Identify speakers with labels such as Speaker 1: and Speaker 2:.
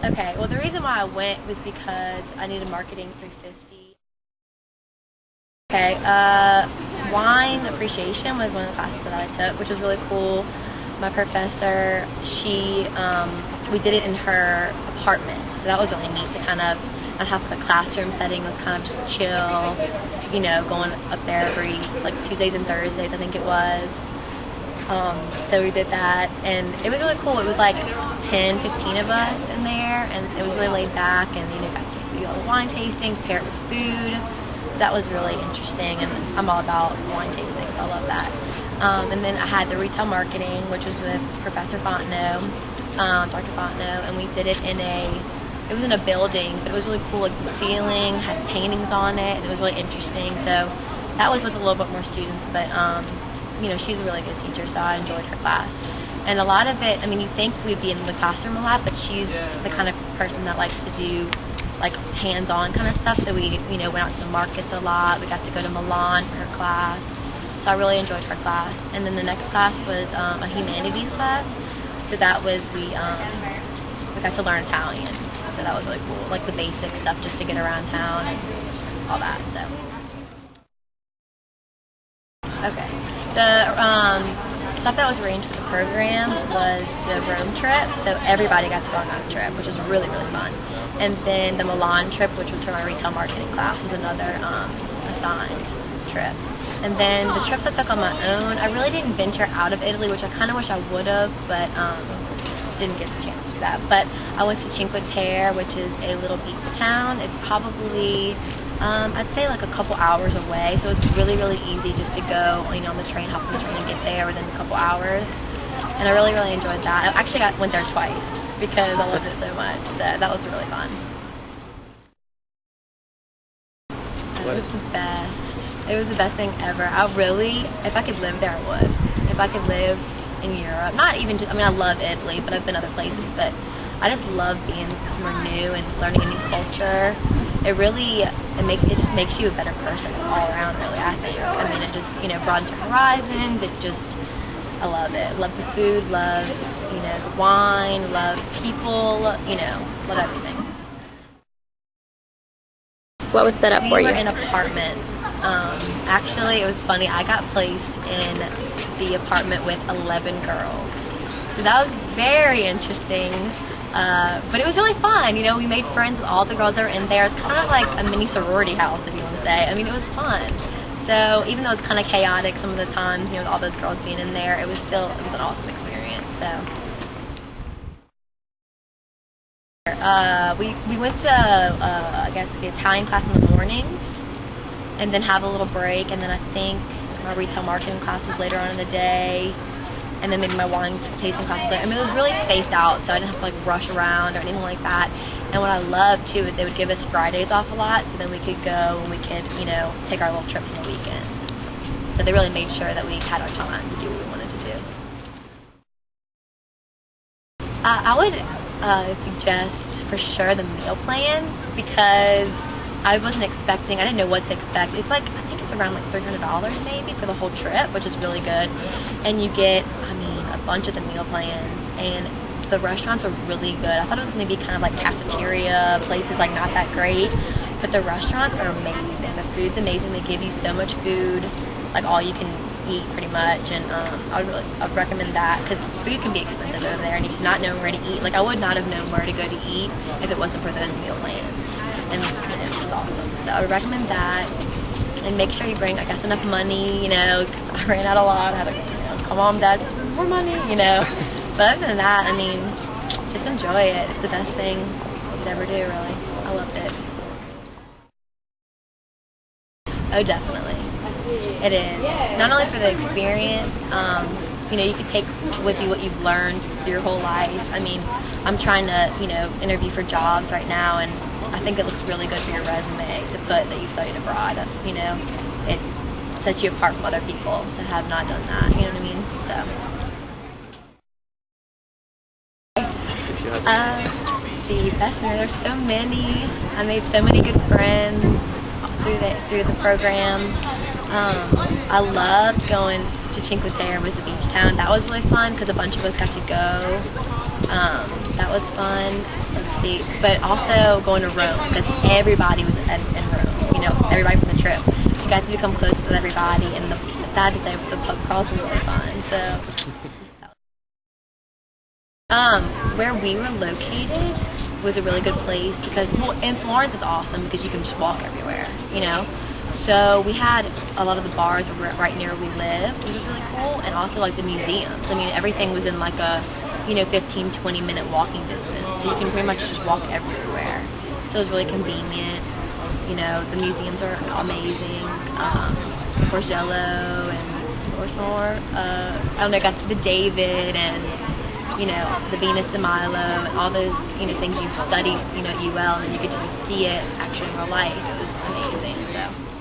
Speaker 1: Okay, well the reason why I went was because I needed marketing 350. Okay, wine appreciation was one of the classes that I took, which was really cool. My professor, we did it in her apartment, so that was really neat to kind of not have like a classroom setting. It was kind of just chill, going up there every like Tuesdays and Thursdays, I think it was. So we did that, and it was really cool. It was like 10, 15 of us in there, and it was really laid back, and got to do all the wine tasting, pair it with food. So that was really interesting, and I'm all about wine tasting, so I love that. And then I had the retail marketing, which was with Professor Fontenot, Dr. Fontenot, and we did it it was in a building, but it was really cool. Like the ceiling had paintings on it, and it was really interesting. So that was with a little bit more students, but she's a really good teacher, so I enjoyed her class. And a lot of it, you think we'd be in the classroom a lot, but she's the kind of person that likes to do like hands-on kind of stuff. So we, went out to the markets a lot. We got to go to Milan for her class. So I really enjoyed her class. And then the next class was a humanities class. So that was we got to learn Italian. So that was really cool, like the basic stuff just to get around town and all that. So okay, the stuff that was arranged for the program was the Rome trip. So everybody got to go on that trip, which was really, really fun. And then the Milan trip, which was for my retail marketing class, was another assigned trip. And then the trips I took on my own, I really didn't venture out of Italy, which I kind of wish I would have, but didn't get the chance to do that. But I went to Cinque Terre, which is a little beach town. It's probably, I'd say like a couple hours away, so it's really, really easy just to go, on the train, hop on the train and get there within a couple hours. And I really, really enjoyed that. I actually went there twice because I loved it so much. So that was really fun. It was the best. It was the best thing ever. If I could live there, I would. If I could live in Europe, not even just, I love Italy, but I've been other places, but I just love being somewhere new and learning a new culture. It just makes you a better person all around, really, I think. It just, broadens your horizons. I love it. Love the food, love, the wine, love people, love everything.
Speaker 2: What was set up for you?
Speaker 1: We were in apartments. Actually, it was funny. I got placed in the apartment with 11 girls. So that was very interesting. But it was really fun. We made friends with all the girls that were in there. It's kind of like a mini sorority house, if you want to say. It was fun. So even though it's kind of chaotic some of the times, with all those girls being in there, it was an awesome experience. So we went to I guess the Italian class in the mornings, and then have a little break, and then I think my retail marketing class was later on in the day, and then maybe my wine tasting class was later. It was really spaced out, so I didn't have to rush around or anything like that. And what I loved too is they would give us Fridays off a lot, so then we could go and we could, take our little trips on the weekend. So they really made sure that we had our time to do what we wanted to do. I would suggest for sure the meal plan, because I didn't know what to expect. It's I think it's around $300 maybe for the whole trip, which is really good. And you get, a bunch of the meal plans, and the restaurants are really good. I thought it was going to be kind of like cafeteria places, not that great, but the restaurants are amazing. The food's amazing. They give you so much food, all you can eat pretty much, and I'd recommend that, because food can be expensive over there, and if you've not known where to eat, I would not have known where to go to eat if it wasn't for those meal plans, and it's awesome. So I would recommend that, and make sure you bring, enough money. I ran out a lot. I had to, come on, Dad, more money, But other than that, just enjoy it. It's the best thing you could ever do, really. I loved it. Oh, definitely. It is. Not only for the experience, you could take with you what you've learned through your whole life. I'm trying to, interview for jobs right now, and I think it looks really good for your resume to put that you studied abroad. It sets you apart from other people that have not done that. You know what I mean? So. The best memory, there's so many. I made so many good friends. through the program. I loved going to Cinque Terre, was the beach town. That was really fun because a bunch of us got to go. That was fun. Let's see, but also going to Rome because everybody was in Rome. You know, everybody from the trip. So you got to become close with everybody, and sad to say, the pub crawls were really fun. So. Where we were located was a really good place because, well, and Florence is awesome because you can just walk everywhere, you know. So we had a lot of the bars were right near where we lived, which was really cool, and also like the museums. I mean, everything was in like a, 15-20 minute walking distance, so you can pretty much just walk everywhere. So it was really convenient. You know, the museums are amazing. Of course, Jello and of course more. I don't know, got the David and. The Venus de Milo and all those, things you've studied, at UL, and you get to see it actually in real life. It was amazing, so.